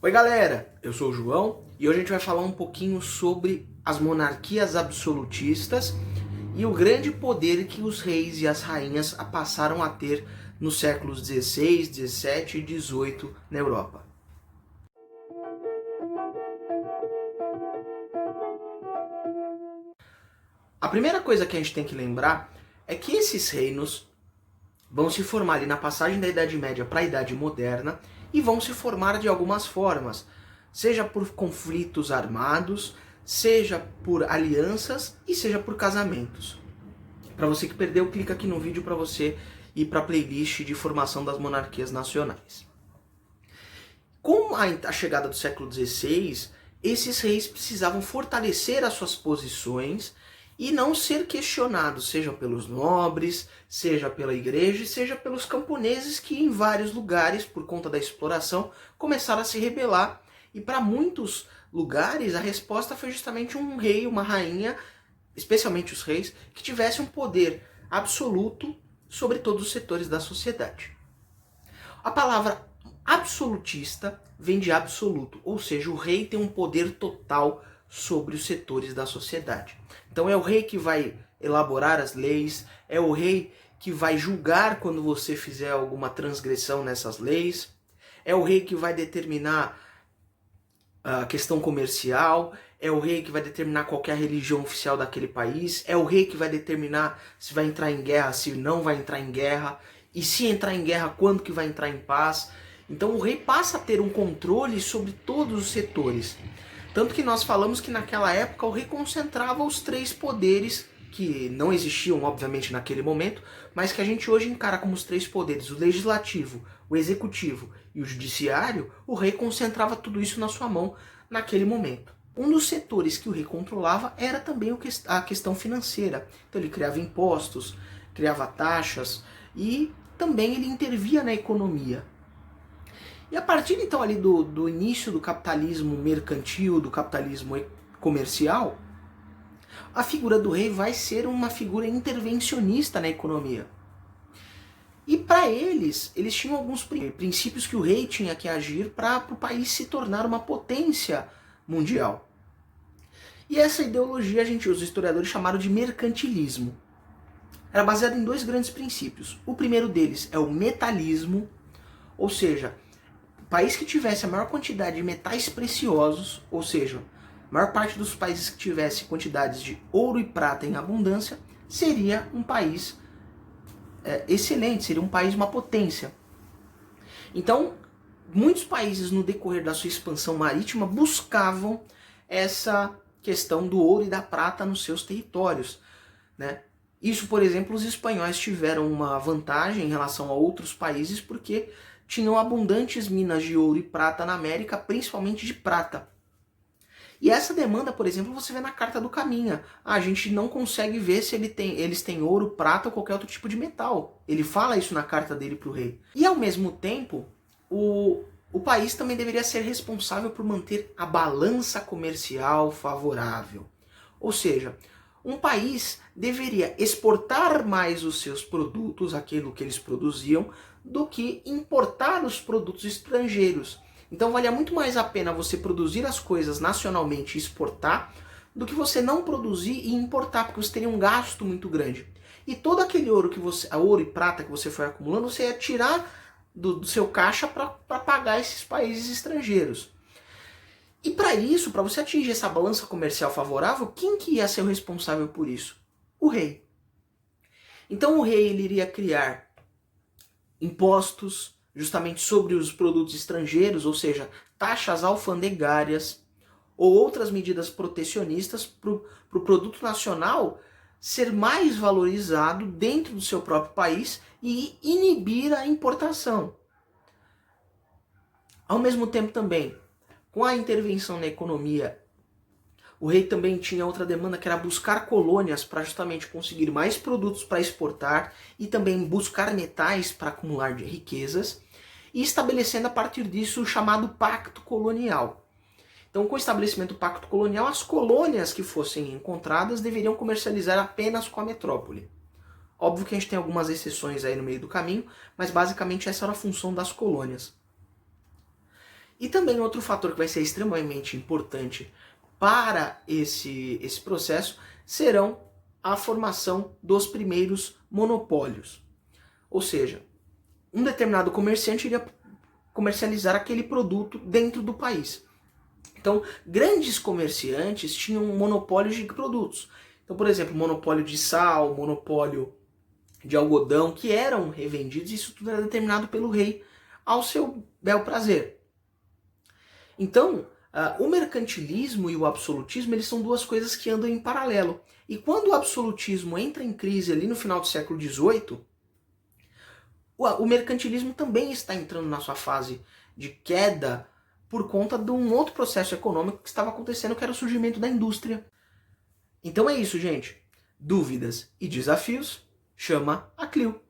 Oi galera, eu sou o João e hoje a gente vai falar um pouquinho sobre as monarquias absolutistas e o grande poder que os reis e as rainhas passaram a ter nos séculos 16, 17 e 18 na Europa. A primeira coisa que a gente tem que lembrar é que esses reinos vão se formar ali na passagem da Idade Média para a Idade Moderna e vão se formar de algumas formas, seja por conflitos armados, seja por alianças e seja por casamentos. Para você que perdeu, clica aqui no vídeo para você ir para a playlist de formação das monarquias nacionais. Com a chegada do século XVI, esses reis precisavam fortalecer as suas posições e não ser questionados, seja pelos nobres, seja pela igreja, seja pelos camponeses que em vários lugares, por conta da exploração, começaram a se rebelar. E para muitos lugares a resposta foi justamente um rei, uma rainha, especialmente os reis, que tivesse um poder absoluto sobre todos os setores da sociedade. A palavra absolutista vem de absoluto, ou seja, o rei tem um poder total sobre os setores da sociedade. Então é o rei que vai elaborar as leis, é o rei que vai julgar quando você fizer alguma transgressão nessas leis, é o rei que vai determinar a questão comercial, é o rei que vai determinar qualquer religião oficial daquele país, é o rei que vai determinar se vai entrar em guerra, se não vai entrar em guerra, e se entrar em guerra, quando que vai entrar em paz. Então o rei passa a ter um controle sobre todos os setores. Tanto que nós falamos que naquela época o rei concentrava os três poderes que não existiam, obviamente, naquele momento, mas que a gente hoje encara como os três poderes, o legislativo, o executivo e o judiciário. O rei concentrava tudo isso na sua mão naquele momento. Um dos setores que o rei controlava era também a questão financeira. Então ele criava impostos, criava taxas e também ele intervia na economia. E a partir então ali do início do capitalismo mercantil, do capitalismo comercial, a figura do rei vai ser uma figura intervencionista na economia. E para eles tinham alguns princípios que o rei tinha que agir para o país se tornar uma potência mundial. E essa ideologia os historiadores chamaram de mercantilismo. Era baseada em dois grandes princípios. O primeiro deles é o metalismo, ou seja, o país que tivesse a maior quantidade de metais preciosos, ou seja, a maior parte dos países que tivesse quantidades de ouro e prata em abundância, seria um país excelente, seria um país, uma potência. Então, muitos países no decorrer da sua expansão marítima buscavam essa questão do ouro e da prata nos seus territórios, né? Isso, por exemplo, os espanhóis tiveram uma vantagem em relação a outros países porque tinham abundantes minas de ouro e prata na América, principalmente de prata. E essa demanda, por exemplo, você vê na Carta do Caminha. A gente não consegue ver se eles têm ouro, prata ou qualquer outro tipo de metal. Ele fala isso na carta dele para o rei. E ao mesmo tempo, o país também deveria ser responsável por manter a balança comercial favorável. Ou seja, um país deveria exportar mais os seus produtos, aquilo que eles produziam, do que importar os produtos estrangeiros. Então valia muito mais a pena você produzir as coisas nacionalmente e exportar do que você não produzir e importar, porque você teria um gasto muito grande. E todo aquele ouro ouro e prata que você foi acumulando, você ia tirar do seu caixa para pagar esses países estrangeiros. E para isso, para você atingir essa balança comercial favorável, quem que ia ser o responsável por isso? O rei. Então o rei ele iria criar impostos justamente sobre os produtos estrangeiros, ou seja, taxas alfandegárias ou outras medidas protecionistas para o produto nacional ser mais valorizado dentro do seu próprio país e inibir a importação. Ao mesmo tempo também, com a intervenção na economia, o rei também tinha outra demanda que era buscar colônias para justamente conseguir mais produtos para exportar e também buscar metais para acumular de riquezas e estabelecendo a partir disso o chamado Pacto Colonial. Então, com o estabelecimento do Pacto Colonial, as colônias que fossem encontradas deveriam comercializar apenas com a metrópole. Óbvio que a gente tem algumas exceções aí no meio do caminho, mas basicamente essa era a função das colônias. E também outro fator que vai ser extremamente importante para esse processo serão a formação dos primeiros monopólios. Ou seja, um determinado comerciante iria comercializar aquele produto dentro do país. Então, grandes comerciantes tinham monopólios de produtos. Então, por exemplo, monopólio de sal, monopólio de algodão, que eram revendidos, isso tudo era determinado pelo rei ao seu bel prazer. Então, o mercantilismo e o absolutismo, eles são duas coisas que andam em paralelo. E quando o absolutismo entra em crise ali no final do século XVIII, o mercantilismo também está entrando na sua fase de queda por conta de um outro processo econômico que estava acontecendo, que era o surgimento da indústria. Então é isso, gente. Dúvidas e desafios? Chama a Clio.